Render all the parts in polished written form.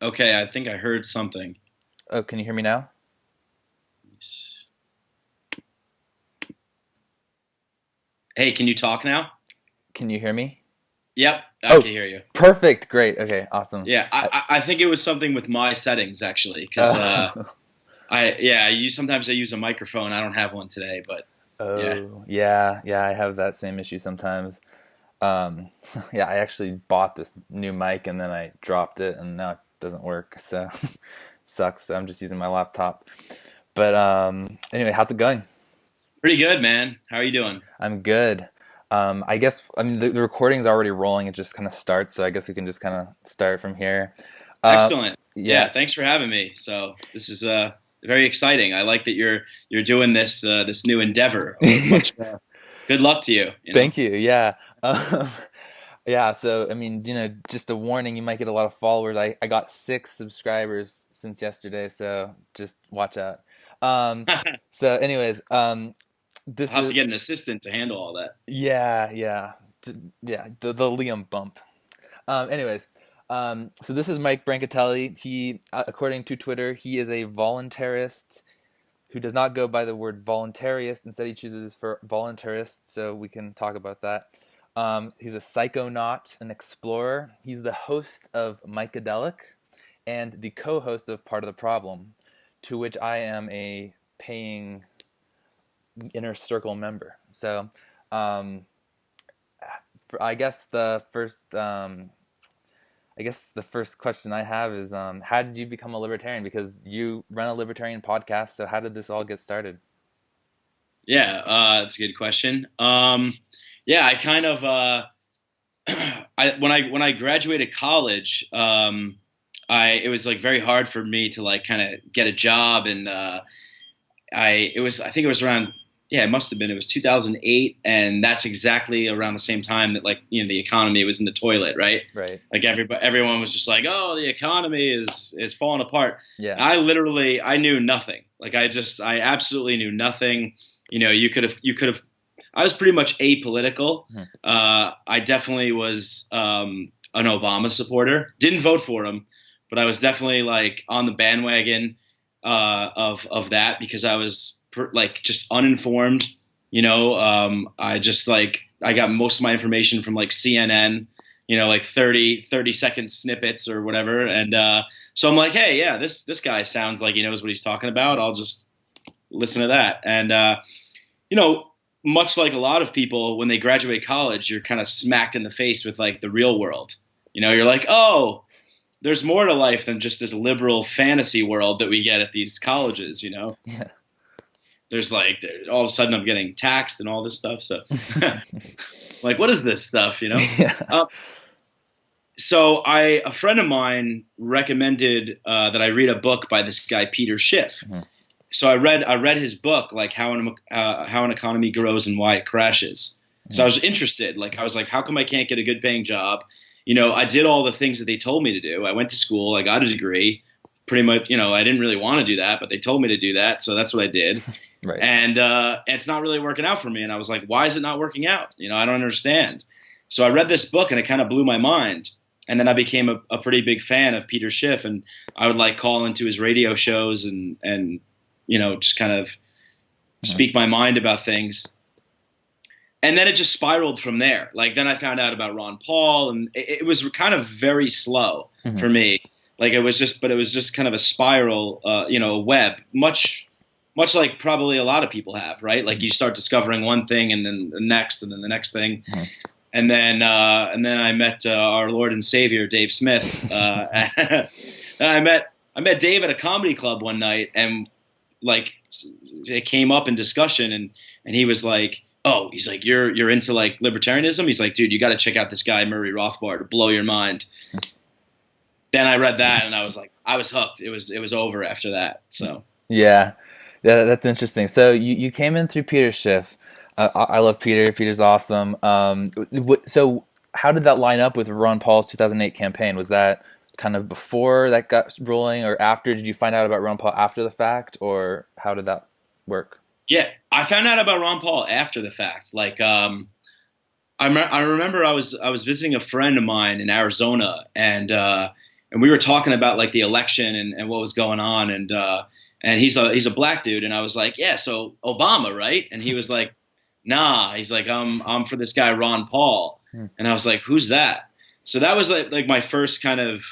Okay, I think I heard something. Oh, can you hear me now? Hey, can you talk now? Can you hear me? Yep, I Oh, can hear you. perfect. Great. Okay, awesome. Yeah, I, I think it was something with my settings actually, because uh, sometimes I use a microphone. I don't have one today, but yeah, oh, yeah, yeah, I have that same issue sometimes. Um, yeah, I actually bought this new mic and then I dropped it and now it doesn't work. So sucks. I'm just using my laptop. But anyway, how's it going? pretty good, man. How are you doing? I'm good. I guess I mean the recording's already rolling. It just kind of starts, so I guess we can just kind of start from here. Uh, Excellent. yeah, Yeah, thanks for having me. So this is very exciting. I like that you're doing this new endeavor. Much good luck to you. You know. thank you. Yeah. Um, yeah. So, I mean, just a warning, you might get a lot of followers. I got 6 subscribers since yesterday, so just watch out. Um, I'll so, anyways, this have to is, get an assistant to handle all that. yeah, yeah, yeah, the Liam bump. Anyways, so this is Mike Brancatelli. He, according to Twitter, he is a voluntarist who does not go by the word voluntarist. Instead, he chooses for voluntarist, so we can talk about that. He's a psychonaut, an explorer. He's the host of Micadelic and the co-host of Part of the Problem, to which I am a paying inner circle member. So, um, I guess the first question I have is, how did you become a libertarian? Because you run a libertarian podcast, so how did this all get started? Yeah, that's a good question. Yeah, I kind of when I graduated college, I it was like very hard for me to like kind of get a job, and I think it was around, yeah, it must have been, it was 2008, and that's exactly around the same time that, like, the economy was in the toilet, right? Right. Like everyone was just like, oh, the economy is falling apart. Yeah. I knew nothing. Like I absolutely knew nothing. You could have I was pretty much apolitical. Mhm. I definitely was an Obama supporter. Didn't vote for him, but I was definitely like on the bandwagon of that, because I was like just uninformed. I just like I got most of my information from like CNN. Like 30-second snippets or whatever, and so I'm like, hey, yeah, this guy sounds like he knows what he's talking about. I'll just listen to that, and you know, much like a lot of people, when they graduate college, you're kind of smacked in the face with like the real world. You're like, oh, there's more to life than just this liberal fantasy world that we get at these colleges. Yeah. There's like, all of a sudden I'm getting taxed and all this stuff. So, like, what is this stuff? Yeah. Uh, so a friend of mine recommended that I read a book by this guy Peter Schiff. Mhm. So I read his book, like how an economy grows and why it crashes. So I Mhm. was interested. Like, I was like, how come I can't get a good paying job? I did all the things that they told me to do. I went to school, I got a degree. Pretty much, I didn't really want to do that, but they told me to do that, so that's what I did. Right. And it's not really working out for me. And I was like, why is it not working out? I don't understand. So I read this book, and it kind of blew my mind. And then I became a pretty big fan of Peter Schiff, and I would like call into his radio shows and just kind of Mhm. speak my mind about things. And then it just spiraled from there. Like, then I found out about Ron Paul, and it was kind of very slow Mhm. for me. Like, but it was just kind of a spiral, a web, much like probably a lot of people have, right? Like, you start discovering one thing, and then the next, and then the next thing. Mhm. And then I met our Lord and Savior, Dave Smith. And I met Dave at a comedy club one night, and like it came up in discussion, and he was like, oh, he's like, you're into like libertarianism. He's like, dude, you got to check out this guy Murray Rothbard to blow your mind. Then I read that, and I was like, I was hooked. It was over after that. So Yeah. Yeah, that's interesting. So you came in through Peter Schiff. I love Peter. Peter's awesome. So how did that line up with Ron Paul's 2008 campaign? Was that kind of before that got rolling, or after? Did you find out about Ron Paul after the fact, or how did that work? yeah, I found out about Ron Paul after the fact. Like, I remember I was visiting a friend of mine in Arizona, and and we were talking about like the election and what was going on, and he's a black dude, and I was like, yeah, so Obama, right? And he was like, nah. He's like, I'm for this guy Ron Paul, and I was like, who's that? So that was like my first kind of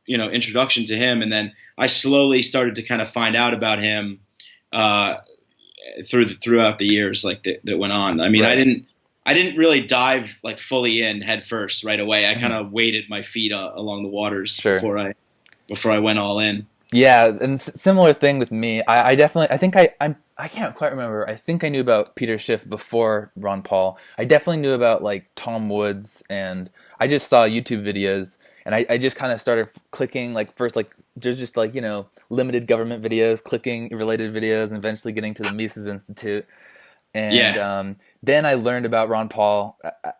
introduction to him, and then I slowly started to kind of find out about him throughout the years like that went on. I mean, right. I didn't really dive like fully in head first right away. I kind of waded my feet along the waters before I went all in. Yeah, and similar thing with me. I can't quite remember. I think I knew about Peter Schiff before Ron Paul. I definitely knew about like Tom Woods, and I just saw YouTube videos, and I just kind of started clicking like first like there's just like limited government videos, clicking related videos, and eventually getting to the Mises Institute. And then I learned about Ron Paul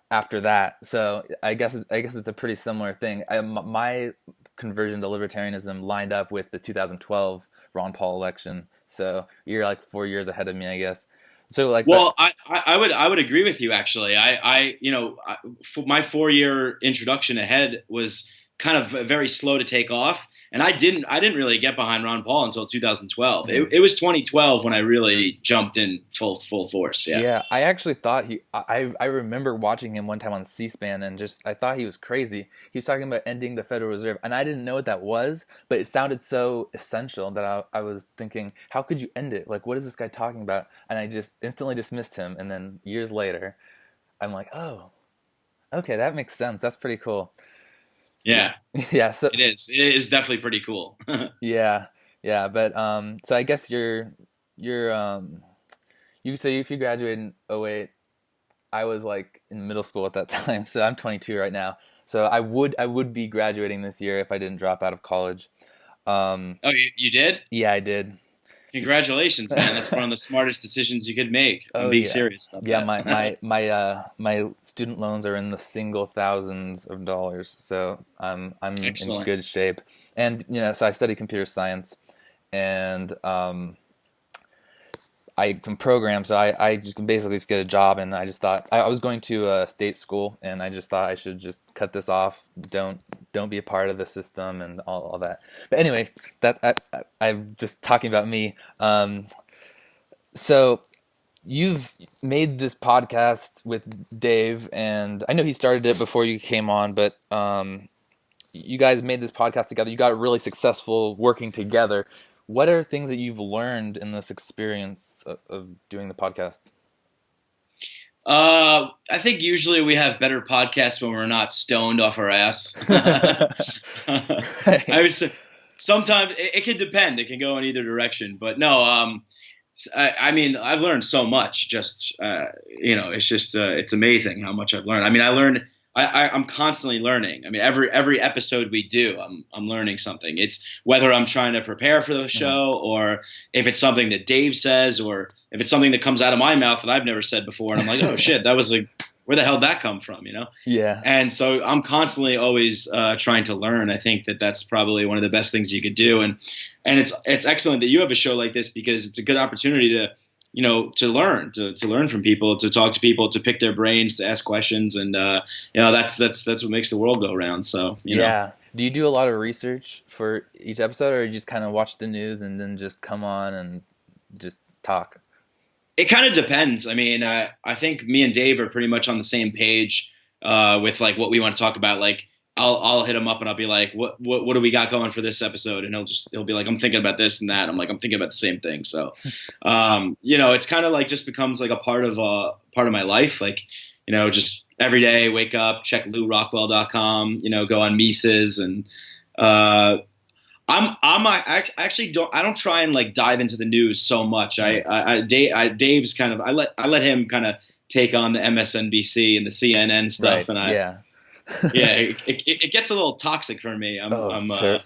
after that. So I guess it's a pretty similar thing. My conversion to libertarianism lined up with the 2012 Ron Paul election. So you're like 4 years ahead of me, I guess. So like, well, I would agree with you actually. My 4 year introduction ahead was kind of very slow to take off, and I didn't really get behind Ron Paul until 2012. It was 2012 when I really jumped in full force. Yeah. I actually thought I remember watching him one time on C-SPAN, and I thought he was crazy. He was talking about ending the Federal Reserve, and I didn't know what that was, but it sounded so essential that I was thinking, how could you end it? Like, what is this guy talking about? And I just instantly dismissed him, and then years later, I'm like, oh, okay, that makes sense. That's pretty cool. Yeah. Yeah. So it is definitely pretty cool. Yeah. But so I guess you say if you graduated in 2008, I was like in middle school at that time. So I'm 22 right now. So I would be graduating this year if I didn't drop out of college. Oh, you did? Yeah, I did. Congratulations, man! That's one of the smartest decisions you could make. I'm being serious about that. Yeah, my student loans are in the single thousands of dollars, so I'm Excellent. In good shape. And so I study computer science, and I can program, so I just basically just get a job. And I just thought I was going to a state school, and I just thought I should just cut this off. Don't be a part of the system and all that. But anyway, I'm just talking about me. So you've made this podcast with Dave, and I know he started it before you came on, but you guys made this podcast together. You got really successful working together. What are things that you've learned in this experience of doing the podcast? I think usually we have better podcasts when we're not stoned off our ass. Right. I would say sometimes it can depend. It can go in either direction. But no, I mean, I've learned so much. Just it's just it's amazing how much I've learned. I mean, I'm constantly learning. I mean, every episode we do, I'm learning something. It's whether I'm trying to prepare for the show, or if it's something that Dave says, or if it's something that comes out of my mouth that I've never said before, and I'm like, oh shit, that was like, where the hell did that come from? Yeah. And so I'm constantly always trying to learn. I think that's probably one of the best things you could do, and it's excellent that you have a show like this, because it's a good opportunity to learn from people, to talk to people, to pick their brains, to ask questions. And, that's what makes the world go around. So, Yeah. Do you do a lot of research for each episode, or you just kind of watch the news and then just come on and just talk? It kind of depends. I mean, I think me and Dave are pretty much on the same page, with like what we want to talk about. Like, I'll hit him up and I'll be like, what do we got going for this episode? And he'll be like, I'm thinking about this and that. I'm like, I'm thinking about the same thing. So, it's kind of like just becomes like a part of my life. Like, just every day, wake up, check LouRockwell.com, go on Mises, and I actually don't try and like dive into the news so much. Dave's kind of, I let him kind of take on the MSNBC and the CNN stuff. Right. And it gets a little toxic for me. Sure.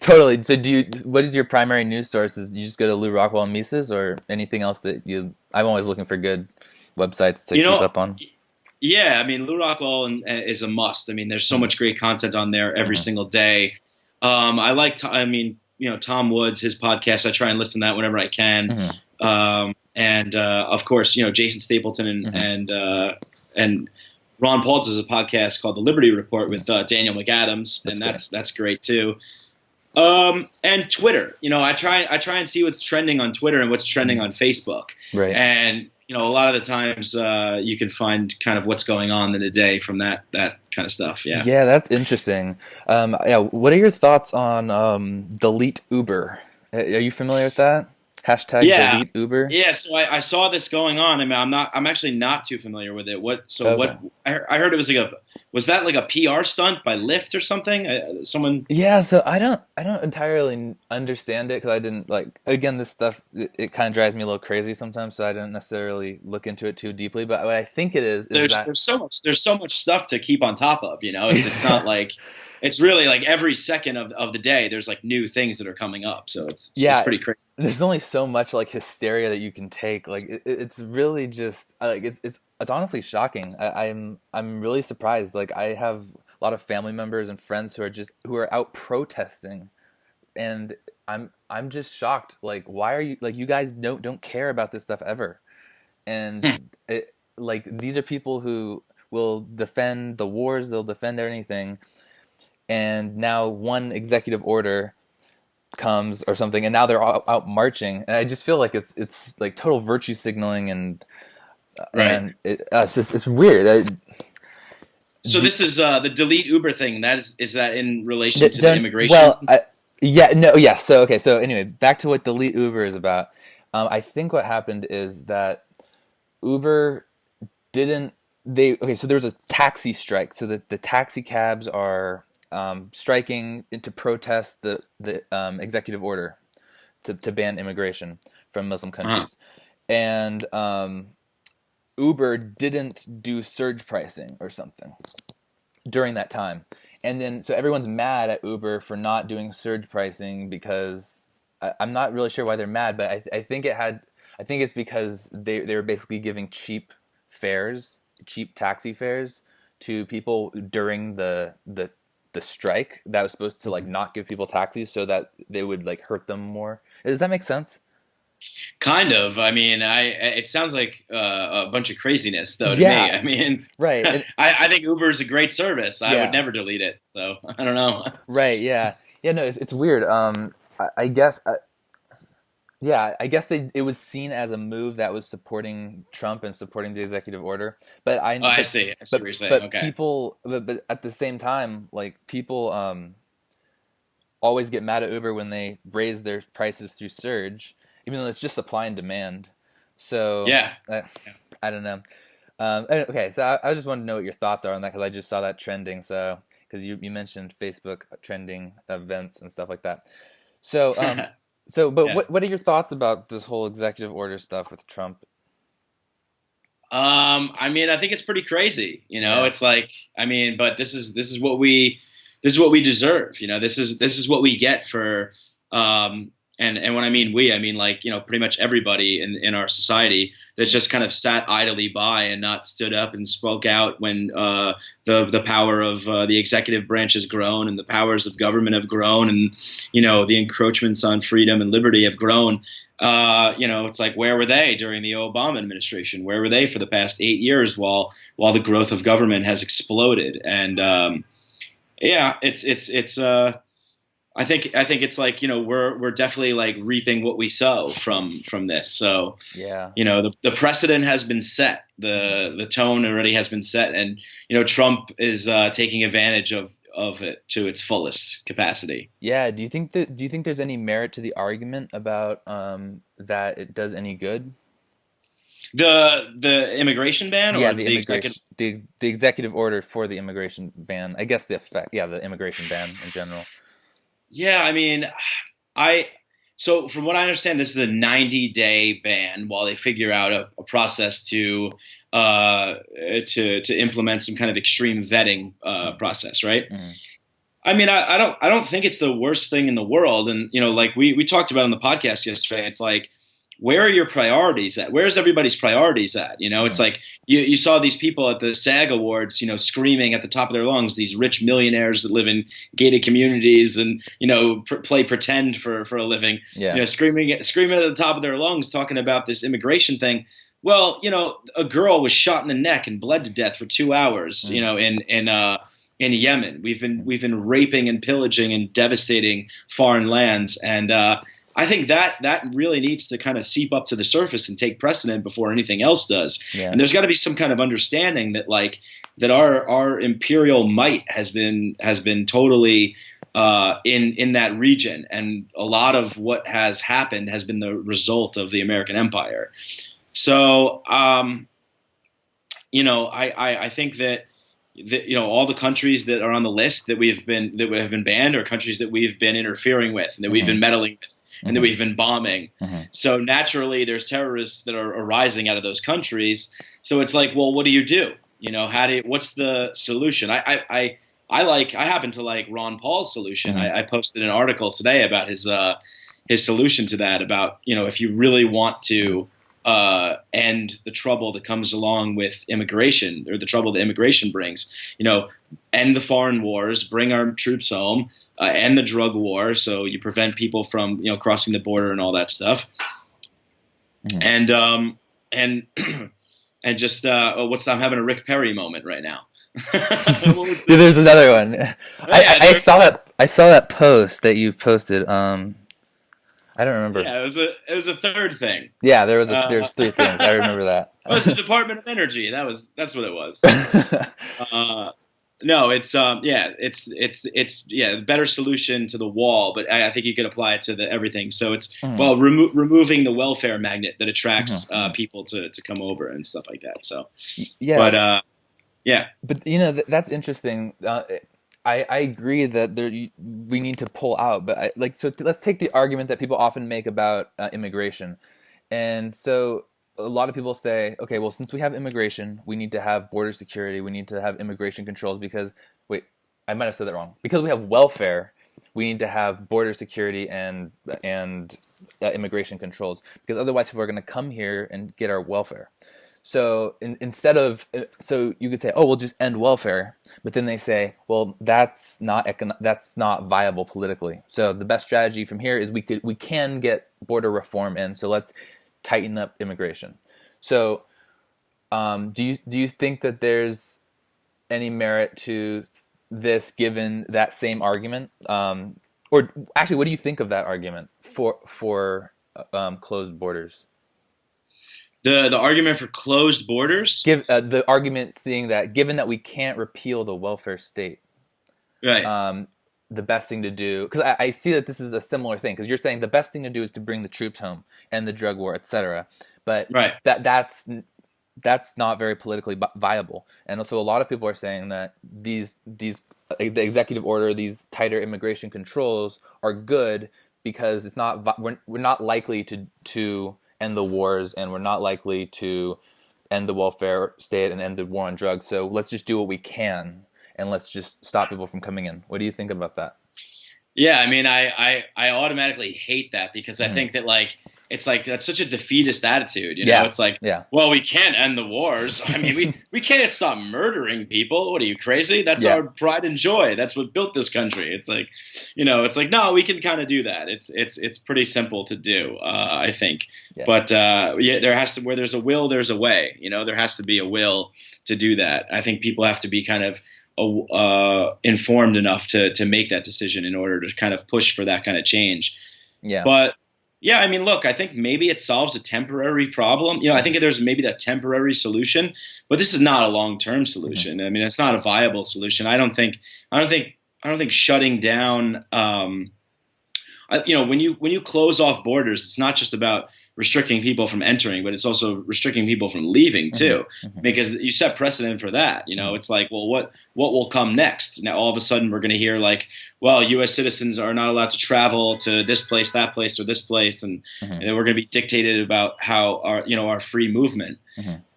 Totally. So what is your primary news sources? You just go to Lou Rockwell and Mises, or anything else that I'm always looking for good websites to keep up on. Yeah. I mean, Lou Rockwell is a must. I mean, there's so much great content on there every single day. I like, Tom Woods, his podcast, I try and listen to that whenever I can. And of course, Jason Stapleton and Ron Paul does a podcast called The Liberty Report with Daniel McAdams, and great. that's great too. And Twitter, I try and see what's trending on Twitter and what's trending on Facebook. Right. And, a lot of the times you can find kind of what's going on in the day from that kind of stuff. Yeah. Yeah, that's interesting. What are your thoughts on delete Uber? Are you familiar with that? Hashtag delete Uber? Yeah, so I saw this going on. I mean, I'm actually not too familiar with it. What I heard it was was that like a PR stunt by Lyft or something? Someone. Yeah, so I don't entirely understand it because I didn't again, this stuff it kind of drives me a little crazy sometimes, so I didn't necessarily look into it too deeply. But what I think it is there's so much stuff to keep on top of. It's not like. It's really like every second of the day, there's like new things that are coming up. So it's pretty crazy. There's only so much like hysteria that you can take. Like it's really just it's honestly shocking. I'm really surprised. Like I have a lot of family members and friends who are out protesting, and I'm just shocked. Like why are you you guys don't care about this stuff ever? And these are people who will defend the wars. They'll defend anything. And now one executive order comes or something, and now they're all out marching. And I just feel like it's like total virtue signaling, and it's weird. So this is the delete Uber thing. Is that in relation to the immigration? So anyway, back to what delete Uber is about. I think what happened is that Uber didn't. So there was a taxi strike. So the taxi cabs are striking to protest the executive order to ban immigration from Muslim countries. And Uber didn't do surge pricing or something during that time. And then so everyone's mad at Uber for not doing surge pricing because I'm not really sure why they're mad, but I think it's because they were basically giving cheap taxi fares to people during the strike that was supposed to not give people taxis so that they would hurt them more. Does that make sense? Kind of. I mean, it sounds like a bunch of craziness though to me. I mean, right. I think Uber is a great service. I would never delete it. So I don't know. Right. Yeah. Yeah. No, it's weird. I guess. I guess it was seen as a move that was supporting Trump and supporting the executive order. But I see what you're saying. But okay. People, but at the same time, people always get mad at Uber when they raise their prices through surge, even though it's just supply and demand. So I don't know. Okay, so I just wanted to know what your thoughts are on that because I just saw that trending. So because you mentioned Facebook trending events and stuff like that. So. What are your thoughts about this whole executive order stuff with Trump? I mean, I think it's pretty crazy. It's but this is what we deserve. This is what we get for. And when I mean we, I mean pretty much everybody in our society that's just kind of sat idly by and not stood up and spoke out when the power of the executive branch has grown and the powers of government have grown and the encroachments on freedom and liberty have grown. It's where were they during the Obama administration? Where were they for the past 8 years while the growth of government has exploded? And it's I think it's we're definitely reaping what we sow from this. So the precedent has been set, the tone already has been set, and Trump is taking advantage of it to its fullest capacity. Yeah. Do you think there's any merit to the argument about that it does any good? The immigration ban, or the executive order for the immigration ban? I guess the effect. Yeah, the immigration ban in general. Yeah, I mean, so from what I understand, this is a 90-day ban while they figure out a process to implement some kind of extreme vetting process, right? Mm-hmm. I mean, I don't think it's the worst thing in the world, and we talked about on the podcast yesterday. It's where are your priorities at? Where's everybody's priorities at? It's you saw these people at the SAG Awards, screaming at the top of their lungs, these rich millionaires that live in gated communities and, play pretend for a living, screaming at the top of their lungs, talking about this immigration thing. Well, a girl was shot in the neck and bled to death for 2 hours. Mm, In Yemen, we've been raping and pillaging and devastating foreign lands, and I think that really needs to kind of seep up to the surface and take precedent before anything else does. yeah. And there's got to be some kind of understanding that that our imperial might has been totally in that region, and a lot of what has happened has been the result of the American empire. So, I think that all the countries that are on the list that have been banned are countries that we've been interfering with and that we've Mm-hmm. been meddling with and that Mm-hmm. we've been bombing. Mm-hmm. So naturally, there's terrorists that are arising out of those countries. So it's like, well, what do you do? What's the solution? I happen to like Ron Paul's solution. Mm-hmm. I posted an article today about his solution to that. About if you really want to end the trouble that comes along with immigration, or the trouble that immigration brings. End the foreign wars, bring our troops home, end the drug war, so you prevent people from crossing the border and all that stuff. Mm-hmm. And and just I'm having a Rick Perry moment right now. There's another one. Yeah, I saw that post that you posted. I don't remember. Yeah, it was a third thing. Yeah, there's three things. I remember that. It was the Department of Energy. That's what it was. No, it's a better solution to the wall, but I think you can apply it to everything. So it's removing the welfare magnet that attracts people to come over and stuff like that. So yeah, but yeah, but that's interesting. I agree that we need to pull out, but let's take the argument that people often make about immigration, and so a lot of people say, okay, well, since we have immigration, we need to have border security, we need to have immigration controls because wait, I might have said that wrong. Because we have welfare, we need to have border security and immigration controls because otherwise people are going to come here and get our welfare. So so you could say, oh, we'll just end welfare, but then they say, well, that's not viable politically. So the best strategy from here is we can get border reform in. So let's tighten up immigration. So do you think that there's any merit to this given that same argument? Or actually, what do you think of that argument for closed borders? The argument for closed borders. The argument seeing that given that we can't repeal the welfare state, Right. The best thing to do, because I see that this is a similar thing, because you're saying the best thing to do is to bring the troops home and the drug war, etc. But Right. that's not very politically viable, and so a lot of people are saying that the executive order, these tighter immigration controls are good because it's not we're not likely to end the wars, and we're not likely to end the welfare state and end the war on drugs. So let's just do what we can, and let's just stop people from coming in. What do you think about that? Yeah, I mean, I automatically hate that because I think that it's that's such a defeatist attitude. It's like, well, we can't end the wars. I mean, we can't stop murdering people. What are you, crazy? That's our pride and joy. That's what built this country. It's like, no, we can kind of do that. It's pretty simple to do, I think. Yeah. But where there's a will, there's a way. There has to be a will to do that. I think people have to be kind of informed enough to make that decision in order to kind of push for that kind of change. Yeah. But yeah, I mean, look, I think maybe it solves a temporary problem. I think there's maybe that temporary solution, but this is not a long-term solution. Mm-hmm. I mean, it's not a viable solution. I don't think shutting down, when you close off borders, it's not just about restricting people from entering, but it's also restricting people from leaving too, because you set precedent for that. It's like, well, what will come next? Now, all of a sudden we're going to hear well, U.S. citizens are not allowed to travel to this place, that place, or this place. And then we're going to be dictated about how our free movement.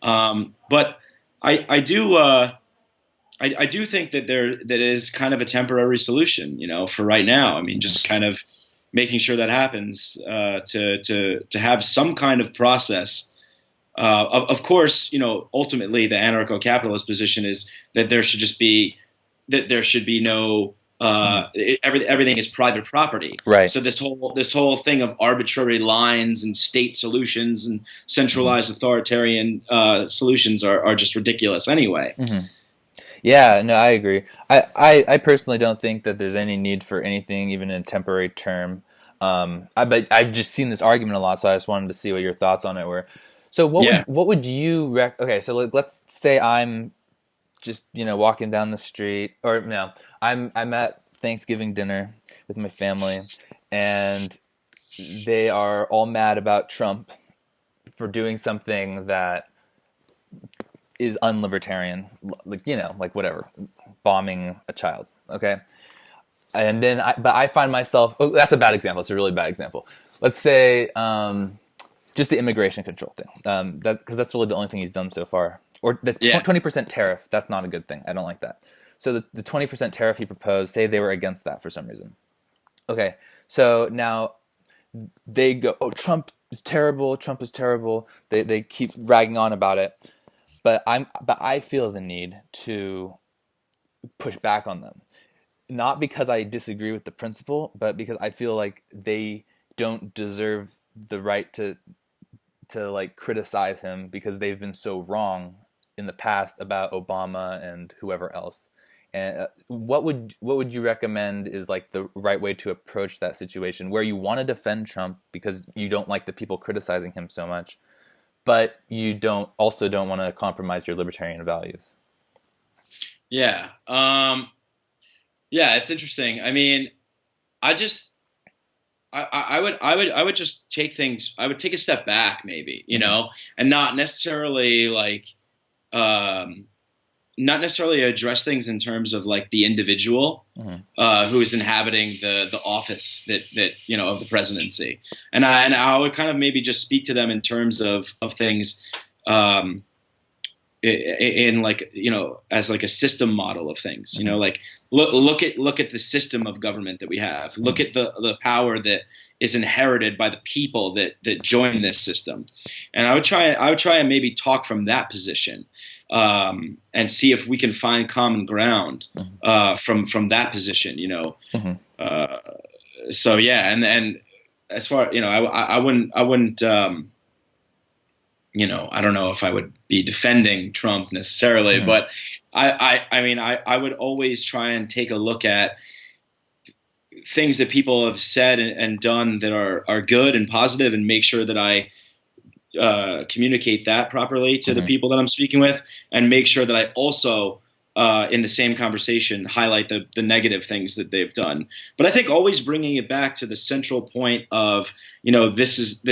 But I do think that that is kind of a temporary solution, for right now. I mean, just kind of making sure that happens, to have some kind of process. Of course, ultimately the anarcho-capitalist position is that there should be no everything is private property. Right. So this whole thing of arbitrary lines and state solutions and centralized authoritarian solutions are just ridiculous anyway. Yeah, no, I agree. I personally don't think that there's any need for anything, even in a temporary term. But I've just seen this argument a lot, so I just wanted to see what your thoughts on it were. So Yeah. what would you okay, so let's say I'm just, walking down the street, or no, I'm at Thanksgiving dinner with my family, and they are all mad about Trump for doing something that is unlibertarian, like whatever, bombing a child. Okay, and then but I find myself. Oh, that's a bad example. It's a really bad example. Let's say just the immigration control thing. Because that's really the only thing he's done so far. Or the 20% tariff. That's not a good thing. I don't like that. So the 20% tariff he proposed, say they were against that for some reason. Okay, so now they go, oh, Trump is terrible. Trump is terrible. They keep ragging on about it. But I feel the need to push back on them, not because I disagree with the principle, but because I feel like they don't deserve the right to like criticize him because they've been so wrong in the past about Obama and whoever else. And what would you recommend is like the right way to approach that situation where you want to defend Trump because you don't like the people criticizing him so much, but you don't want to compromise your libertarian values? Yeah. Yeah, it's interesting. I mean, I would just take things. I would take a step back, maybe, and not necessarily not necessarily address things in terms of like the individual who is inhabiting the office that of the presidency, and I would kind of maybe just speak to them in terms of things. In like as like a system model of things, like look at the system of government that we have. Look at the power that is inherited by the people that join this system, and I would try and maybe talk from that position, and see if we can find common ground from that position. So yeah, and as far I wouldn't. I don't know if I would be defending Trump necessarily, but I mean, I would always try and take a look at things that people have said and done that are good and positive, and make sure that I communicate that properly to the people that I'm speaking with, and make sure that I also in the same conversation highlight the negative things that they've done. But I think always bringing it back to the central point of this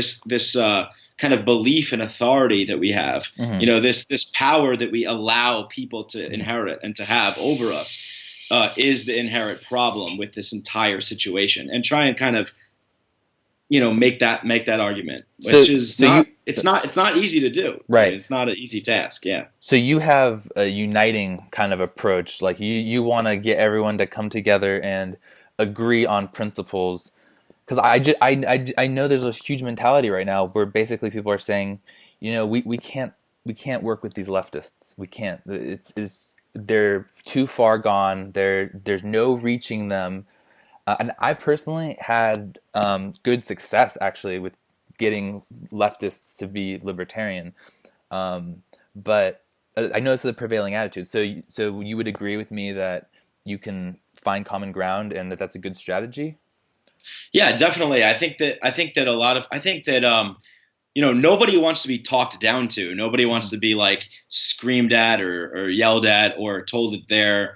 kind of belief and authority that we have, this power that we allow people to inherit and to have over us, is the inherent problem with this entire situation, and try and kind of, make that argument, which it's not easy to do. Right. I mean, it's not an easy task. Yeah. So you have a uniting kind of approach, like you want to get everyone to come together and agree on principles. Because I know there's a huge mentality right now where basically people are saying, we can't work with these leftists. We can't. They're too far gone. There's no reaching them. And I've personally had good success actually with getting leftists to be libertarian. But I know this is a prevailing attitude. So you would agree with me that you can find common ground and that's a good strategy? Yeah, definitely. I think that nobody wants to be talked down to. Nobody wants to be like screamed at or yelled at or told that they're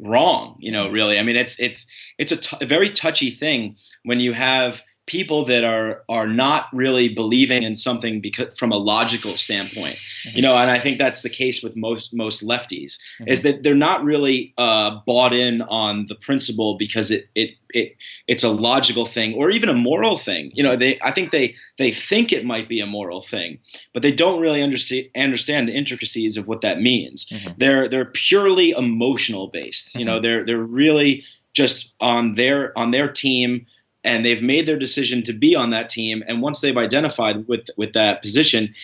wrong. Really. I mean, it's a very touchy thing when you have people that are not really believing in something because from a logical standpoint, and I think that's the case with most lefties, is that they're not really bought in on the principle because it's a logical thing or even a moral thing. I think they think it might be a moral thing, but they don't really understand the intricacies of what that means. They're purely emotional based. They're really just on their team, and they've made their decision to be on that team. And once they've identified with that position,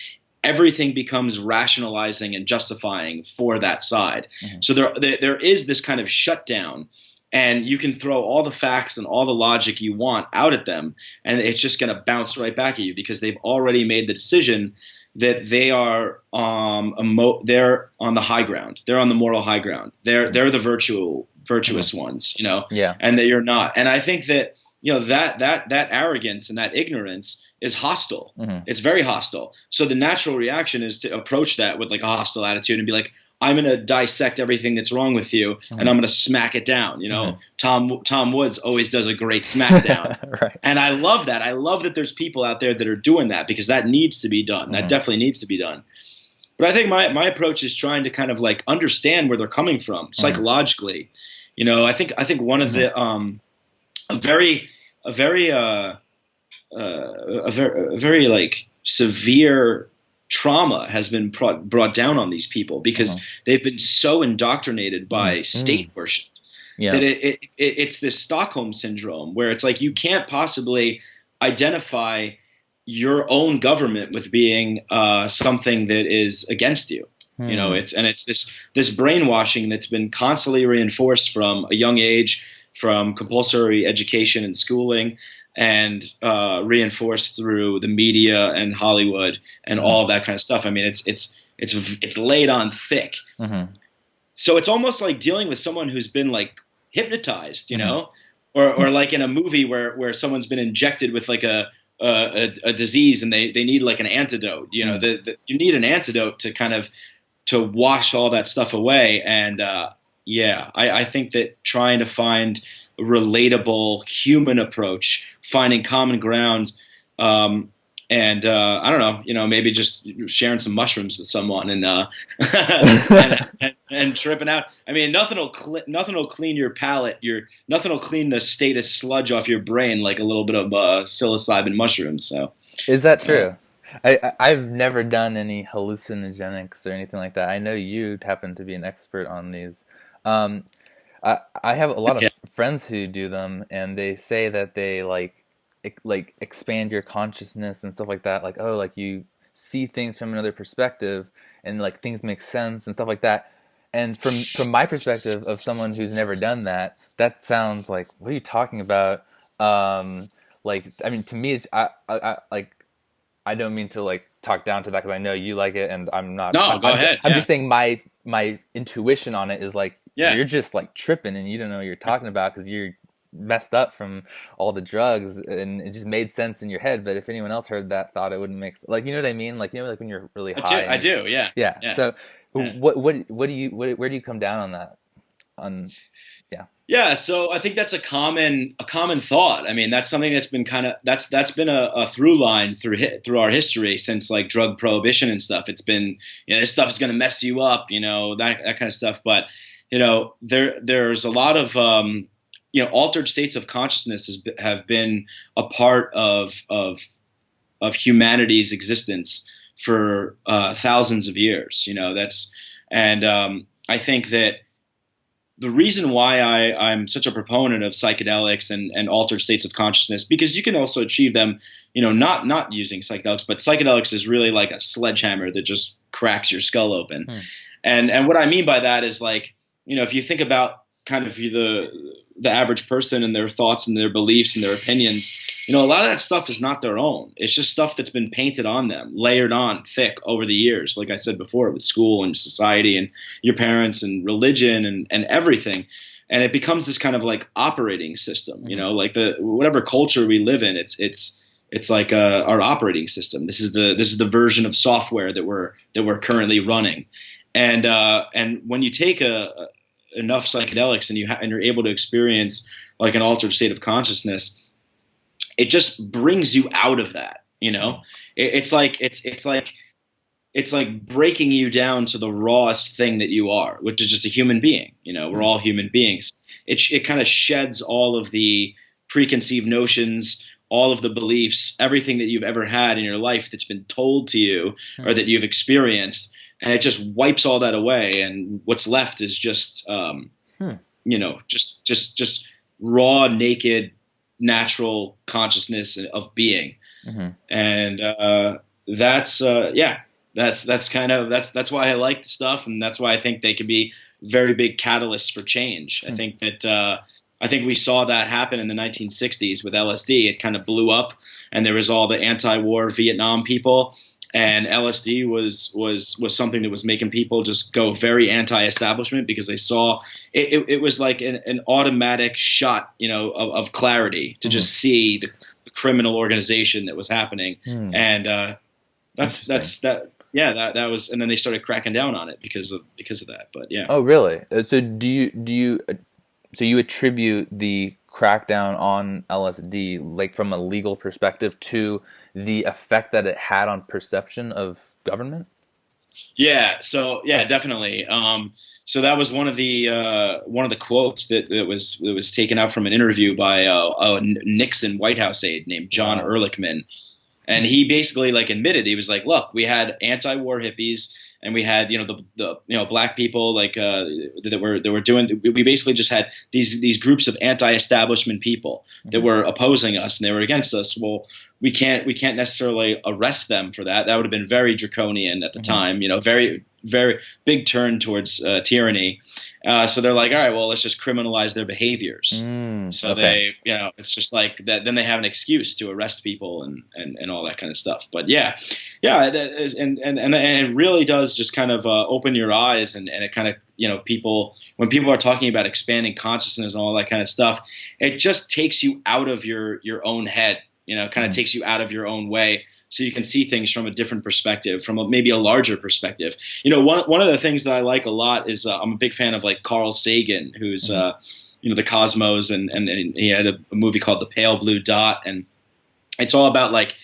everything becomes rationalizing and justifying for that side. So there is this kind of shutdown and you can throw all the facts and all the logic you want out at them, and it's just going to bounce right back at you because they've already made the decision that they are they're on the high ground. They're on the moral high ground. They're the virtuous ones, Yeah. and that you're not. And I think that that arrogance and that ignorance is hostile. It's very hostile. So the natural reaction is to approach that with like a hostile attitude and be like, I'm going to dissect everything that's wrong with you, and I'm going to smack it down. Tom Woods always does a great smackdown. Right. And I love that. I love that there's people out there that are doing that because that needs to be done. That definitely needs to be done. But I think my approach is trying to kind of like understand where they're coming from psychologically. I think one of the a very like severe trauma has been brought down on these people because they've been so indoctrinated by state worship that it's this Stockholm syndrome where it's like you can't possibly identify your own government with being something that is against you. It's this brainwashing that's been constantly reinforced from a young age, from compulsory education and schooling, and reinforced through the media and Hollywood and all of that kind of stuff. I mean, it's laid on thick. So it's almost like dealing with someone who's been like hypnotized, or like in a movie where someone's been injected with like a disease and they need like an antidote. You need an antidote to kind of to wash all that stuff away. And I think that trying to find a relatable human approach, finding common ground, and I don't know, maybe just sharing some mushrooms with someone and and tripping out. I mean, nothing will clean your palate. Nothing will clean the status sludge off your brain like a little bit of psilocybin mushrooms. So, is that true? I've never done any hallucinogenics or anything like that. I know you happen to be an expert on these. I have a lot of friends who do them, and they say that they like expand your consciousness and stuff like that. Like, oh, like you see things from another perspective, and like things make sense and stuff like that. And from my perspective of someone who's never done that, that sounds like, what are you talking about? Like, I mean, to me, it's, I like. I don't mean to like talk down to that because I know you like it, and I'm not. No, go ahead. I'm just saying my intuition on it is like, you're just like tripping and you don't know what you're talking about because you're messed up from all the drugs, and it just made sense in your head. But if anyone else heard that, thought it wouldn't make like, you know what I mean? Like, like when you're really high. I do. Yeah. Yeah. So what do you where do you come down on that? Yeah, so I think that's a common thought. I mean, that's something that's been that's been a through line through our history since like drug prohibition and stuff. It's been, this stuff is going to mess you up, that kind of stuff. But there's a lot of altered states of consciousness have been a part of humanity's existence for thousands of years. I think that the reason why I'm such a proponent of psychedelics and altered states of consciousness, because you can also achieve them, not using psychedelics, but psychedelics is really like a sledgehammer that just cracks your skull open. And what I mean by that is like, if you think about kind of the average person and their thoughts and their beliefs and their opinions, a lot of that stuff is not their own. It's just stuff that's been painted on them, layered on thick over the years. Like I said before, with school and society and your parents and religion and everything. And it becomes this kind of like operating system, like whatever culture we live in, it's like our operating system. This is the version of software that we're currently running. And when you take enough psychedelics and you're able to experience like an altered state of consciousness, it just brings you out of that. It's like breaking you down to the rawest thing that you are, which is just a human being. We're all human beings. It kind of sheds all of the preconceived notions, all of the beliefs, everything that you've ever had in your life that's been told to you or that you've experienced. And it just wipes all that away, and what's left is just, just raw, naked, natural consciousness of being, and that's That's why I like the stuff, and that's why I think they can be very big catalysts for change. I think we saw that happen in the 1960s with LSD. It kind of blew up, and there was all the anti-war Vietnam people, and LSD was something that was making people just go very anti-establishment because they saw it was like an automatic shot, of clarity to just see the criminal organization that was happening, and that's that. Yeah, that was, and then they started cracking down on it because of that. But yeah. Oh, really? So so you attribute the crackdown on LSD, like from a legal perspective, to the effect that it had on perception of government? Yeah. So yeah, definitely. So that was one of the quotes that was taken out from an interview by a Nixon White House aide named John Wow. Ehrlichman. And he basically like admitted, he was like, look, we had anti-war hippies, and we had the black people like that were doing. We basically just had these groups of anti-establishment people that were opposing us, and they were against us. Well, we can't necessarily arrest them for that. That would have been very draconian at the time. Very very big turn towards tyranny. So they're like, all right, well, let's just criminalize their behaviors. So Okay. it's just like that. Then they have an excuse to arrest people and all that kind of stuff. But yeah, that is, and it really does just kind of open your eyes, and it kind of people, when people are talking about expanding consciousness and all that kind of stuff, it just takes you out of your own head. Kind of takes you out of your own way, so you can see things from a different perspective, from maybe a larger perspective. One of the things that I like a lot is I'm a big fan of like Carl Sagan, who's the Cosmos, and he had a movie called The Pale Blue Dot, and it's all about like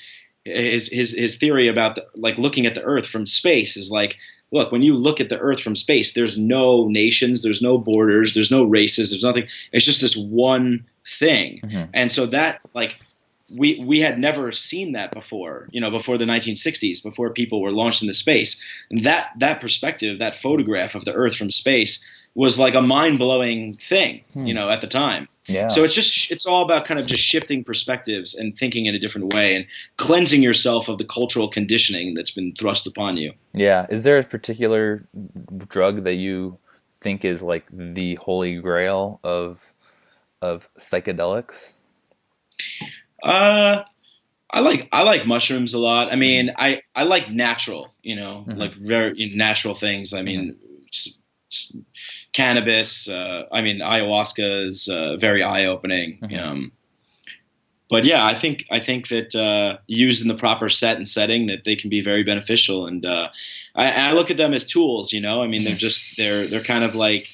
his theory about like looking at the Earth from space is like, look, when you look at the Earth from space, there's no nations, there's no borders, there's no races, there's nothing. It's just this one thing, and so that like. We had never seen that before, before the 1960s, before people were launched into space. And that perspective, that photograph of the Earth from space was like a mind-blowing thing, at the time. Yeah. So it's all about kind of just shifting perspectives and thinking in a different way and cleansing yourself of the cultural conditioning that's been thrust upon you. Yeah. Is there a particular drug that you think is like the holy grail of psychedelics? I like mushrooms a lot. I mean, I like natural, like very natural things. I mean, cannabis. I mean, ayahuasca is very eye opening. But yeah, I think that used in the proper set and setting, that they can be very beneficial. And I look at them as tools. I mean, they're kind of like.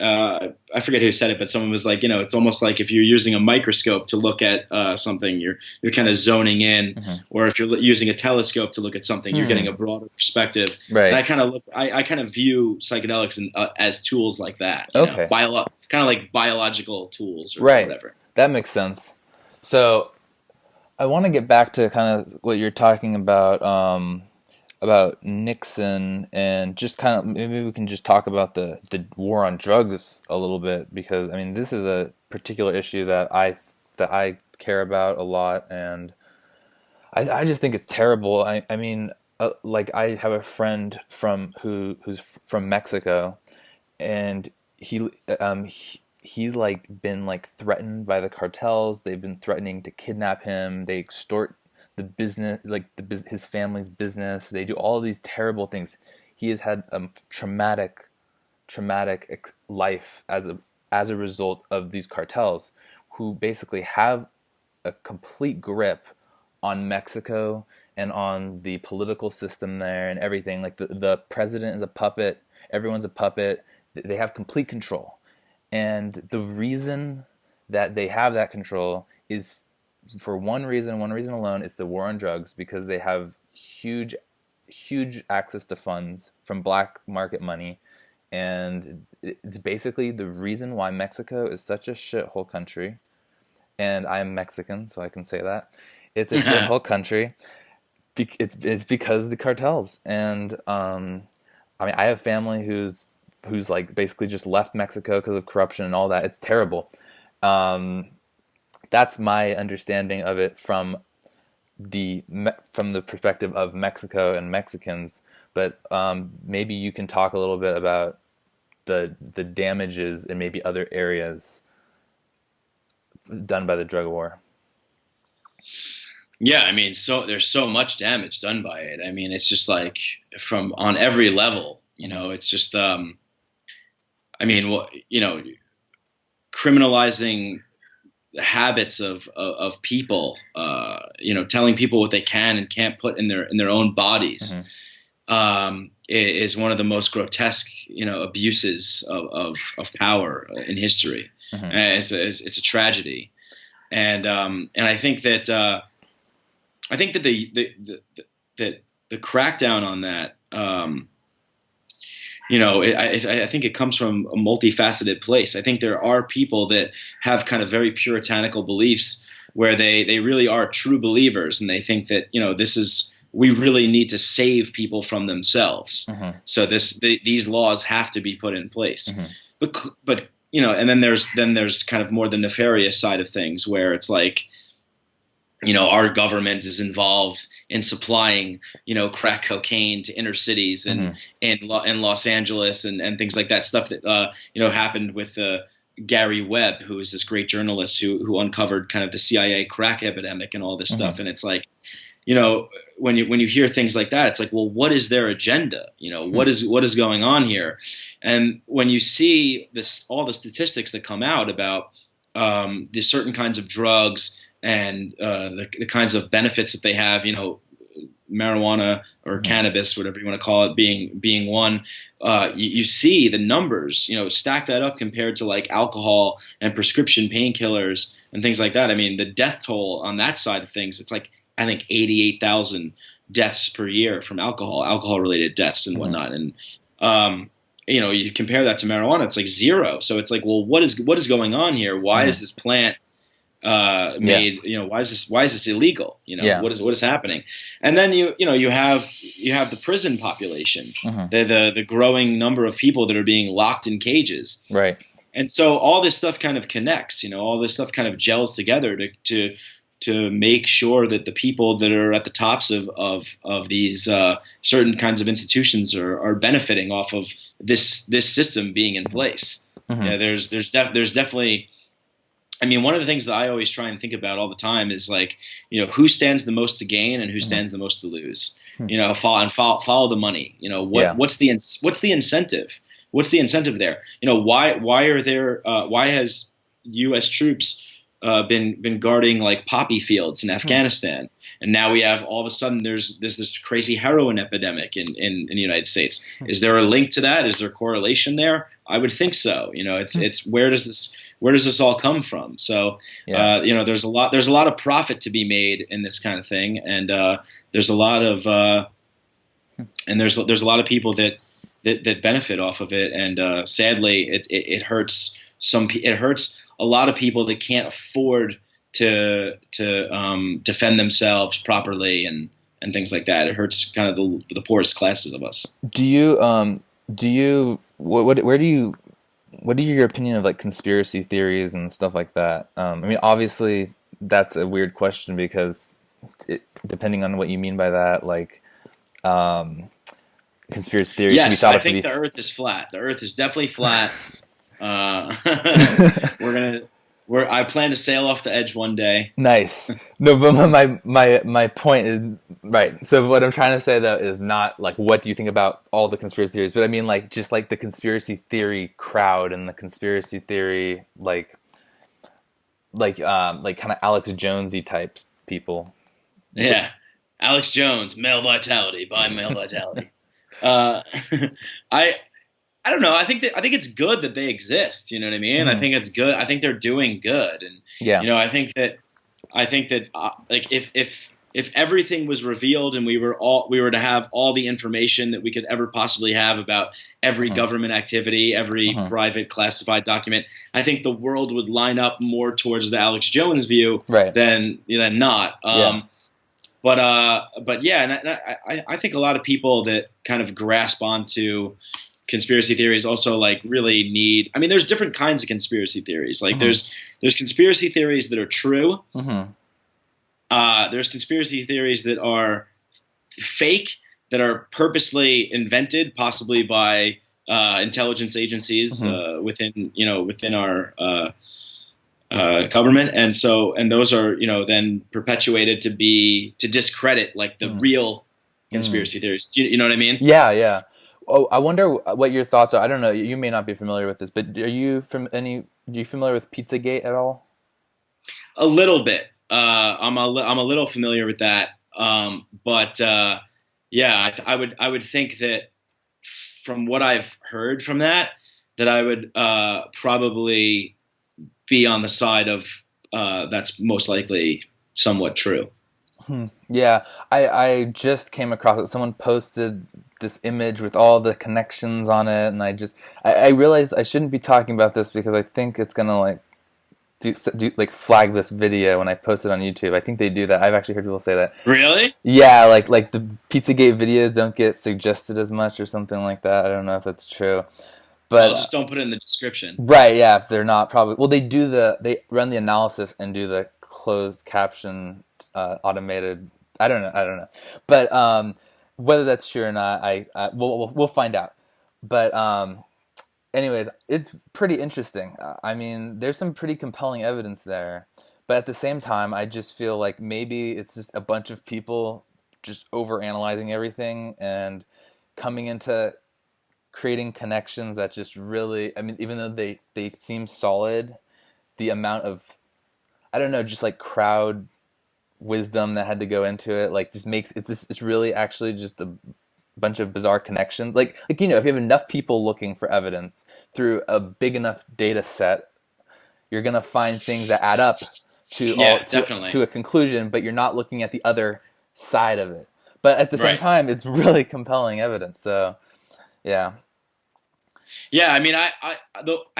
I forget who said it, but someone was like, it's almost like if you're using a microscope to look at something, you're kind of zoning in, or if you're using a telescope to look at something, you're getting a broader perspective. Right. And I kind of view psychedelics as tools like that, Okay. kind of like biological tools or Right. whatever. That makes sense. So I want to get back to kind of what you're talking about Nixon, and just kind of maybe we can just talk about the war on drugs a little bit, because I mean this is a particular issue that I care about a lot, and I just think it's terrible. I mean like I have a friend who's from Mexico, and he's like been like threatened by the cartels. They've been threatening to kidnap him. They extort the business, like his family's business. They do all of these terrible things. He has had a traumatic life as a result of these cartels, who basically have a complete grip on Mexico and on the political system there and everything. Like the president is a puppet. Everyone's a puppet. They have complete control. And the reason that they have that control is for one reason alone. It's the war on drugs, because they have huge access to funds from black market money. And it's basically the reason why Mexico is such a shithole country. And I'm Mexican, so I can say that. It's a shithole country. It's because of the cartels. And I mean, I have family who's like basically just left Mexico because of corruption and all that. It's terrible. That's my understanding of it from from the perspective of Mexico and Mexicans, but maybe you can talk a little bit about the damages in maybe other areas done by the drug war. Yeah, I mean, so there's so much damage done by it. I mean, it's just like from on every level, it's just, I mean, criminalizing the habits of people, telling people what they can and can't put in their own bodies, is one of the most grotesque, abuses of power in history. It's a tragedy, and I think that the crackdown on that, I think it comes from a multifaceted place. I think there are people that have kind of very puritanical beliefs where they really are true believers, and they think that we really need to save people from themselves. So these laws have to be put in place. But and then there's kind of more the nefarious side of things where it's like, our government is involved in supplying, crack cocaine to inner cities and in Los Angeles and things like that. Stuff that happened with Gary Webb, who is this great journalist who uncovered kind of the CIA crack epidemic and all this stuff. And it's like, when you hear things like that, it's like, well, what is their agenda? What is going on here? And when you see all the statistics that come out about the certain kinds of drugs and the kinds of benefits that they have, marijuana or cannabis, whatever you want to call it, being one, you see the numbers, stack that up compared to like alcohol and prescription painkillers and things like that. I mean, the death toll on that side of things, it's like, I think 88,000 deaths per year from alcohol related deaths and whatnot. And, you compare that to marijuana, it's like zero. So it's like, well, what is going on here? Why is this plant made, why is this illegal? What is happening? And then you have the prison population, the growing number of people that are being locked in cages. Right. And so all this stuff kind of connects, all this stuff kind of gels together to make sure that the people that are at the tops of these certain kinds of institutions are benefiting off of this system being in place. There's definitely, I mean, one of the things that I always try and think about all the time is like, who stands the most to gain and who stands the most to lose. Follow the money. What's the incentive? What's the incentive there? Why has U.S. troops been guarding like poppy fields in Afghanistan, and now we have all of a sudden there's this crazy heroin epidemic in the United States. Is there a link to that? Is there a correlation there? I would think so. It's where does this all come from? So there's a lot of profit to be made in this kind of thing, and there's a lot of there's a lot of people that benefit off of it, and sadly it hurts it hurts a lot of people that can't afford to defend themselves properly and things like that. It hurts kind of the poorest classes of us. What are your opinion of like conspiracy theories and stuff like that? I mean, obviously that's a weird question because depending on what you mean by that, like conspiracy theories. Yes, I think the Earth is flat. The Earth is definitely flat. I plan to sail off the edge one day. Nice. No, but my point is right. So what I'm trying to say though is not like what do you think about all the conspiracy theories, but I mean like just like the conspiracy theory crowd and the conspiracy theory like kind of Alex Jonesy type people. Yeah, Alex Jones, male vitality, by male vitality. I don't know. I think it's good that they exist. You know what I mean? I think it's good. I think they're doing good, and I think that like if everything was revealed and we were to have all the information that we could ever possibly have about every government activity, every private classified document, I think the world would line up more towards the Alex Jones view than not. But yeah, and I think a lot of people that kind of grasp onto conspiracy theories also like really need, I mean, there's different kinds of conspiracy theories. Like there's conspiracy theories that are true. There's conspiracy theories that are fake, that are purposely invented, possibly by intelligence agencies within our government, and those are then perpetuated to discredit like the real conspiracy theories. You know what I mean? Yeah, yeah. Oh, I wonder what your thoughts are. I don't know. You may not be familiar with this, but are you familiar with Pizzagate at all? A little bit. I'm a little familiar with that. But yeah, I would think that from what I've heard from that I would probably be on the side of that's most likely somewhat true. Yeah, I just came across it. Someone posted this image with all the connections on it, and I realized I shouldn't be talking about this because I think it's gonna like like flag this video when I post it on YouTube. I think they do that. I've actually heard people say that. Really? Yeah, like the Pizzagate videos don't get suggested as much or something like that. I don't know if that's true. But well, just don't put it in the description. Right, yeah, if they're not probably well they run the analysis and do the closed caption automated. I don't know. But whether that's true or not, we'll find out. But anyways, it's pretty interesting. I mean, there's some pretty compelling evidence there. But at the same time, I just feel like maybe it's just a bunch of people just overanalyzing everything and coming into creating connections that just really, I mean, even though they seem solid, the amount of, I don't know, just like crowd wisdom that had to go into it, like just makes it's really actually just a bunch of bizarre connections. Like if you have enough people looking for evidence through a big enough data set, you're gonna find things that add up to a conclusion, but you're not looking at the other side of it. But at the same time, it's really compelling evidence. So, yeah. Yeah, I mean, I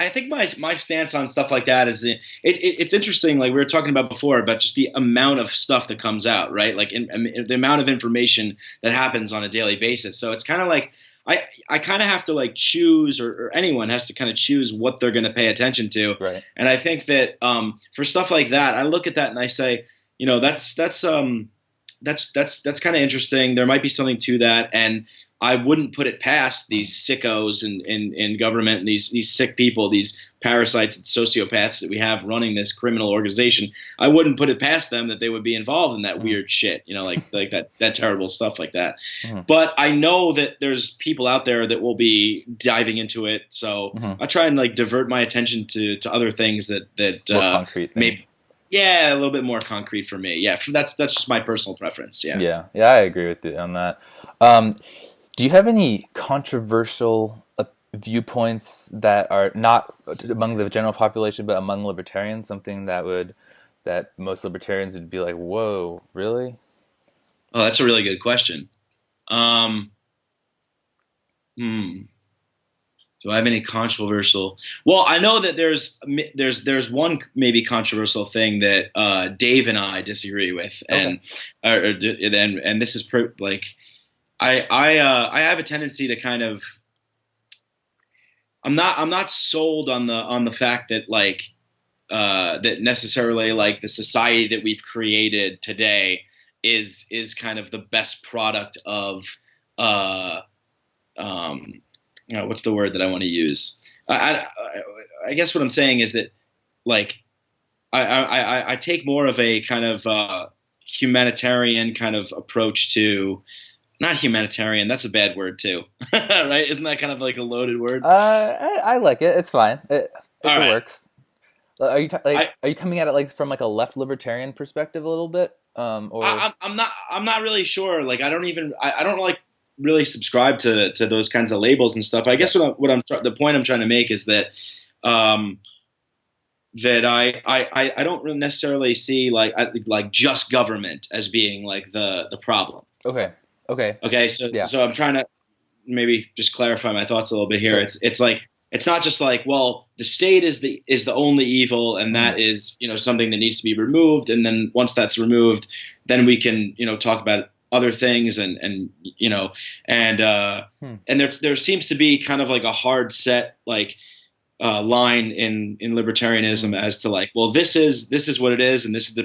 think my stance on stuff like that is it's interesting. Like we were talking about before, about just the amount of stuff that comes out, right? Like the amount of information that happens on a daily basis. So it's kind of like I kind of have to like choose, or anyone has to kind of choose what they're going to pay attention to. Right. And I think that for stuff like that, I look at that and I say, that's kind of interesting. There might be something to that, and I wouldn't put it past these sickos in government, and these sick people, these parasites and sociopaths that we have running this criminal organization. I wouldn't put it past them that they would be involved in that weird shit, like that terrible stuff like that. But I know that there's people out there that will be diving into it, so I try and like divert my attention to other things that more concrete things. Maybe. Yeah, a little bit more concrete for me. Yeah, that's just my personal preference. Yeah. Yeah, I agree with you on that. Do you have any controversial viewpoints that are not among the general population, but among libertarians? Something that most libertarians would be like, "Whoa, really?" Oh, that's a really good question. Do I have any controversial? Well, I know that there's one maybe controversial thing that Dave and I disagree with, and this is like. I have a tendency to kind of I'm not sold on the fact that like that necessarily like the society that we've created today is kind of the best product of what's the word that I want to use? I guess what I'm saying is that like I take more of a kind of humanitarian kind of approach to. Not humanitarian. That's a bad word too, right? Isn't that kind of like a loaded word? I like it. It's fine. It works. Are you are you coming at it like from like a left libertarian perspective a little bit? Or I'm not really sure. Like I don't like really subscribe to those kinds of labels and stuff. I guess the point I'm trying to make is that that I don't really necessarily see like just government as being like the problem. Okay. So I'm trying to maybe just clarify my thoughts a little bit here. Sure. It's like it's not just like, well, the state is the only evil, and that is something that needs to be removed, and then once that's removed, then we can talk about other things and there seems to be kind of like a hard set like line in libertarianism as to like, well, this is what it is, and this is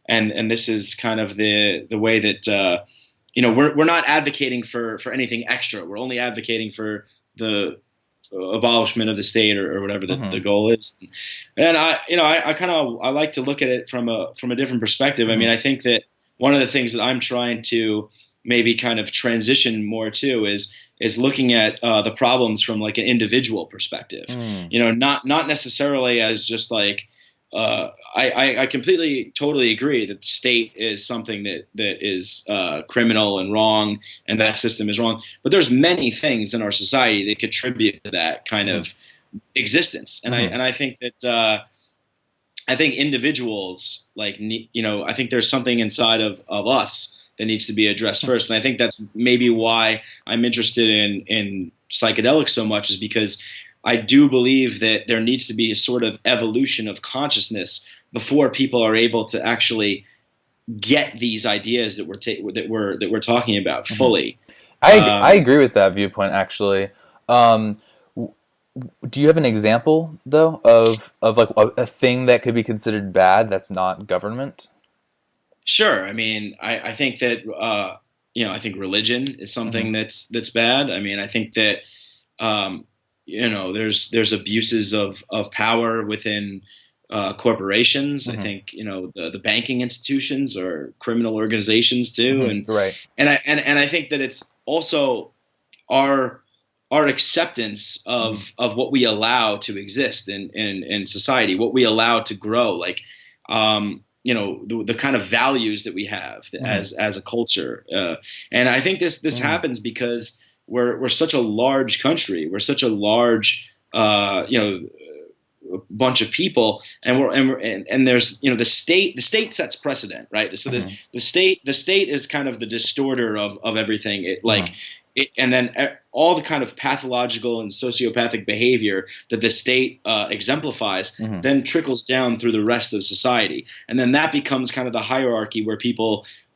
and this is kind of the way that we're not advocating for anything extra. We're only advocating for the abolishment of the state or whatever the goal is. And I kind of I like to look at it from a different perspective. I mean, I think that one of the things that I'm trying to maybe kind of transition more to is looking at the problems from like an individual perspective. Not necessarily as just like I completely totally agree that the state is something that is criminal and wrong, and that system is wrong. But there's many things in our society that contribute to that kind of existence, and I think that I think individuals like I think there's something inside of us that needs to be addressed first, and I think that's maybe why I'm interested in psychedelics so much, is because I do believe that there needs to be a sort of evolution of consciousness before people are able to actually get these ideas that we're talking about fully. I agree with that viewpoint, actually. Do you have an example though of like a thing that could be considered bad that's not government? Sure. I mean, I think that I think religion is something that's bad. I mean, I think that there's abuses of power within corporations. I think the banking institutions are criminal organizations too, and right. And I think that it's also our acceptance of what we allow to exist in society, what we allow to grow, like the kind of values that we have as a culture, and I think this happens because we're such a large country, we're such a large bunch of people, and there's the state sets precedent, right? So the state is kind of the distorter of everything. And then all the kind of pathological and sociopathic behavior that the state exemplifies then trickles down through the rest of society, and then that becomes kind of the hierarchy where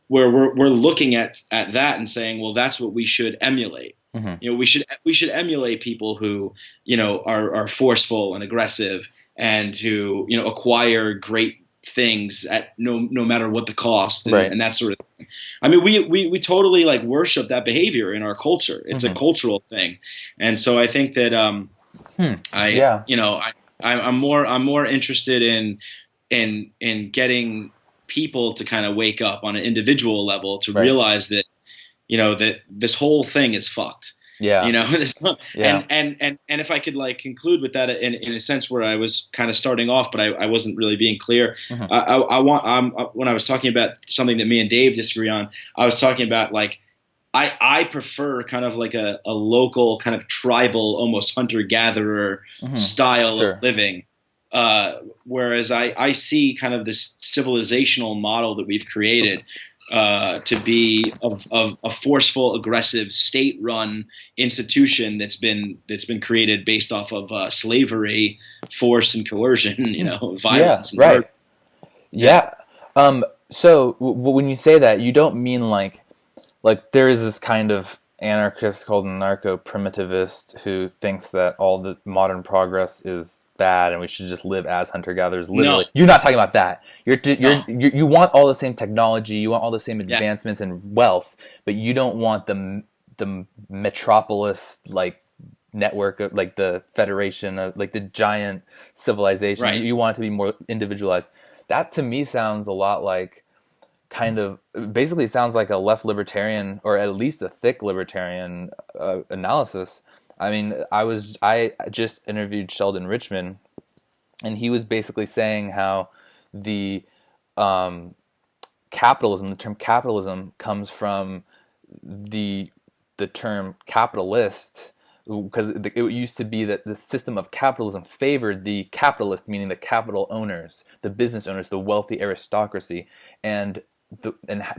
we're looking at that and saying, well, that's what we should emulate. We should emulate people who are forceful and aggressive, and who acquire great things at no matter what the cost, and that sort of thing. I mean, we totally like worship that behavior in our culture. It's a cultural thing, and so I think that I'm more interested in getting people to kind of wake up on an individual level to realize that that this whole thing is fucked. And if I could like conclude with that in a sense where I was kind of starting off, but I wasn't really being clear. When I was talking about something that me and Dave disagree on, I was talking about like I prefer kind of like a local kind of tribal, almost hunter-gatherer style of living. Whereas I see kind of this civilizational model that we've created to be a forceful, aggressive, state-run institution that's been created based off of slavery, force, and coercion. Violence. And murder. Yeah. So when you say that, you don't mean like there is this kind of anarchist called anarcho-primitivist who thinks that all the modern progress is bad and we should just live as hunter-gatherers. Literally, no. You're not talking about that. You want all the same technology, you want all the same advancements and wealth, but you don't want the metropolis like network of like the federation of like the giant civilization. Right. You want it to be more individualized. That to me sounds a lot like basically sounds like a left libertarian, or at least a thick libertarian analysis. I mean, I just interviewed Sheldon Richman, and he was basically saying how the term capitalism comes from the term capitalist, because it used to be that the system of capitalism favored the capitalist, meaning the capital owners, the business owners, the wealthy aristocracy, and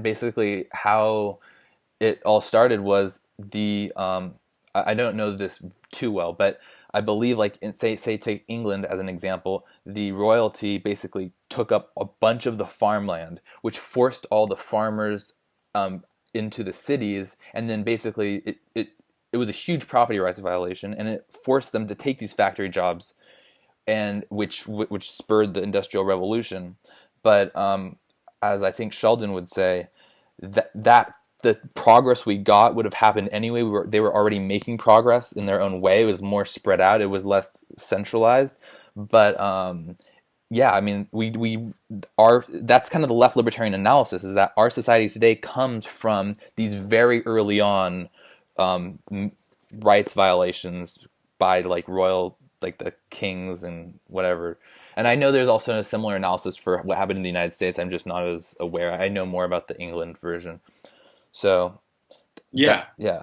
basically how it all started was I don't know this too well, but I believe like say take England as an example, the royalty basically took up a bunch of the farmland, which forced all the farmers into the cities, and then basically it it was a huge property rights violation, and it forced them to take these factory jobs, and which spurred the Industrial Revolution. But as I think Sheldon would say, that the progress we got would have happened anyway. They were already making progress in their own way. It was more spread out. It was less centralized. But yeah, I mean, we are, that's kind of the left libertarian analysis, is that our society today comes from these very early on um, rights violations by like royal, like the kings and whatever. And I know there's also a similar analysis for what happened in the United States. I'm just not as aware. I know more about the England version. So Yeah. yeah.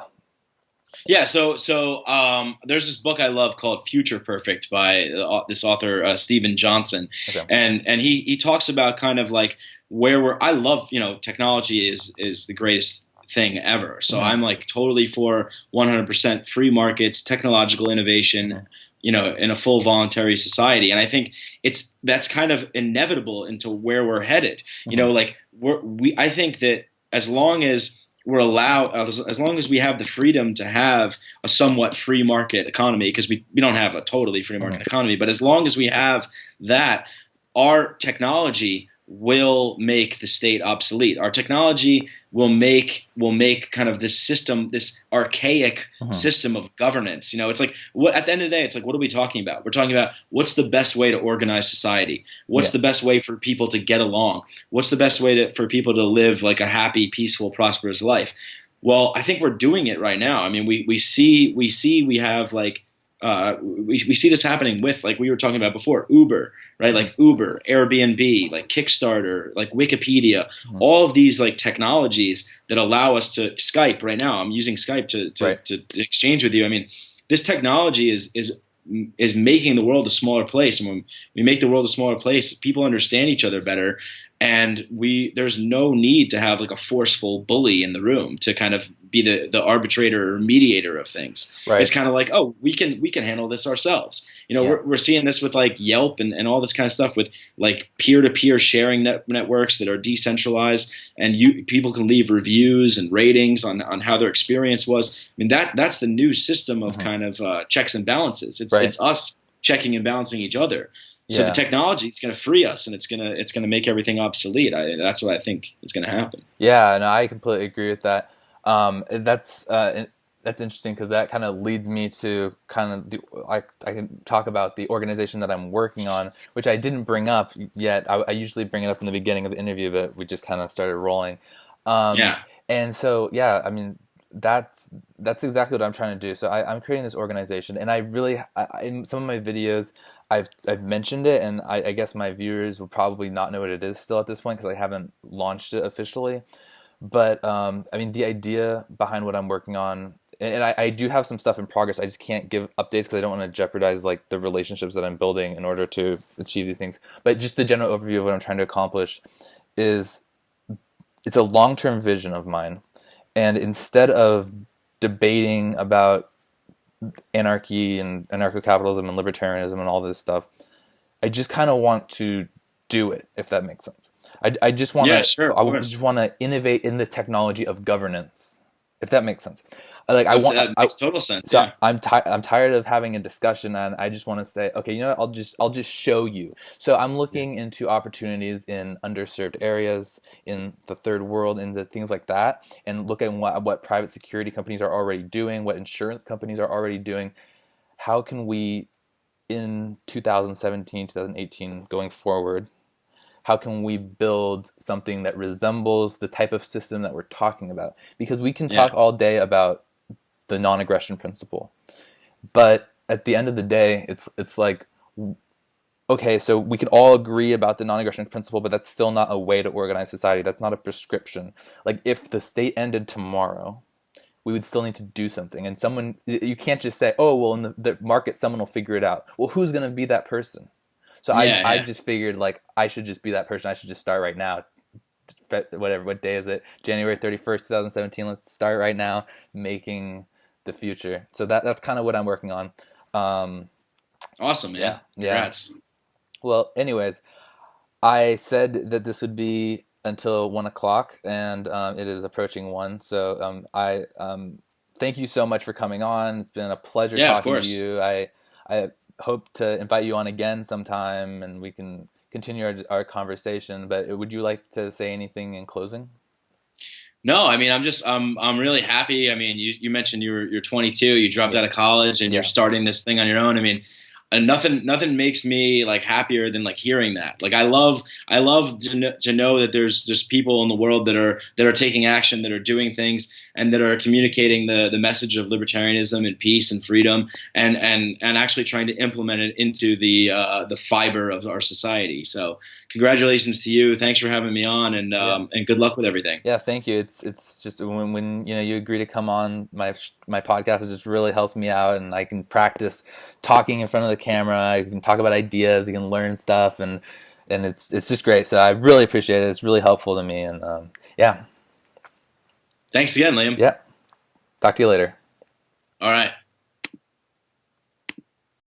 Yeah, there's this book I love called Future Perfect by this author Stephen Johnson, Okay. and he talks about kind of like where we're. I love, technology is the greatest thing ever. So I'm like totally for 100% free markets, technological innovation, in a full voluntary society, and I think that's kind of inevitable into where we're headed. Like I think that as long as we're allowed, as long as we have the freedom to have a somewhat free market economy, because we don't have a totally free market economy, but as long as we have that, our technology will make the state obsolete. Our technology will make kind of this system, this archaic system of governance. It's like, at the end of the day, it's like, what are we talking about? We're talking about what's the best way to organize society? What's the best way for people to get along? What's the best way for people to live like a happy, peaceful, prosperous life? Well, I think we're doing it right now. I mean, we have like, we see this happening with, like we were talking about before, Uber, right? Like Uber, Airbnb, like Kickstarter, like Wikipedia, all of these like technologies that allow us to Skype right now. I'm using Skype to exchange with you. I mean, this technology is making the world a smaller place. And when we make the world a smaller place, people understand each other better. And there's no need to have like a forceful bully in the room to kind of be the arbitrator or mediator of things. Right. It's kind of like, oh, we can handle this ourselves. We're seeing this with like Yelp and all this kind of stuff with like peer-to-peer sharing networks that are decentralized, and people can leave reviews and ratings on how their experience was. I mean, that's the new system of kind of checks and balances. It's us checking and balancing each other. So the technology is going to free us, and it's going to make everything obsolete. That's what I think is going to happen. Yeah, no, I completely agree with that. That's interesting, because that kind of leads me to kind of I can talk about the organization that I'm working on, which I didn't bring up yet. I usually bring it up in the beginning of the interview, but we just kind of started rolling. And so yeah, I mean, that's exactly what I'm trying to do. So I'm creating this organization, and I really, in some of my videos, I've mentioned it, and I guess my viewers will probably not know what it is still at this point, because I haven't launched it officially. But I mean, the idea behind what I'm working on, and I do have some stuff in progress. I just can't give updates because I don't want to jeopardize like the relationships that I'm building in order to achieve these things. But just the general overview of what I'm trying to accomplish is, it's a long-term vision of mine. And instead of debating about anarchy and anarcho-capitalism and libertarianism and all this stuff, I just kind of want to do it, if that makes sense. I just want just want to innovate in the technology of governance, if that makes sense. That makes total sense. So yeah. I'm tired of having a discussion, and I just want to say, okay, you know what? I'll just show you. So I'm looking into opportunities in underserved areas, in the third world, into things like that, and look at what private security companies are already doing, what insurance companies are already doing. How can we, in 2017, 2018, going forward, how can we build something that resembles the type of system that we're talking about? Because we can talk all day about the non-aggression principle, but at the end of the day, it's like, okay, so we can all agree about the non-aggression principle, but that's still not a way to organize society. That's not a prescription. Like, if the state ended tomorrow, we would still need to do something. And you can't just say, oh, well, in the market, someone will figure it out. Well, who's going to be that person? So I just figured, like, I should just be that person. I should just start right now. What day is it? January 31st, 2017. Let's start right now making the future. So that's kind of what I'm working on. Awesome, man. Yeah. Congrats. Well, anyways, I said that this would be until 1 o'clock, and it is approaching 1. So thank you so much for coming on. It's been a pleasure Yeah, of talking to course. you. I hope to invite you on again sometime, and we can continue our conversation. But would you like to say anything in closing? No, I mean, I'm really happy. I mean, you mentioned you're 22, you dropped Yeah, out of college, and you're yeah, starting this thing on your own. I mean, and nothing makes me like happier than like hearing that. Like I love to know that there's people in the world that are taking action, that are doing things, and that are communicating the message of libertarianism and peace and freedom, and actually trying to implement it into the fiber of our society. So congratulations to you. Thanks for having me on, yeah. and good luck with everything. Yeah, thank you. It's just when you know you agree to come on my podcast, it just really helps me out, and I can practice talking in front of the camera. I can talk about ideas, you can learn stuff, and it's just great. So I really appreciate it. It's really helpful to me, and yeah, Thanks again, Liam. yeah. Talk to you later.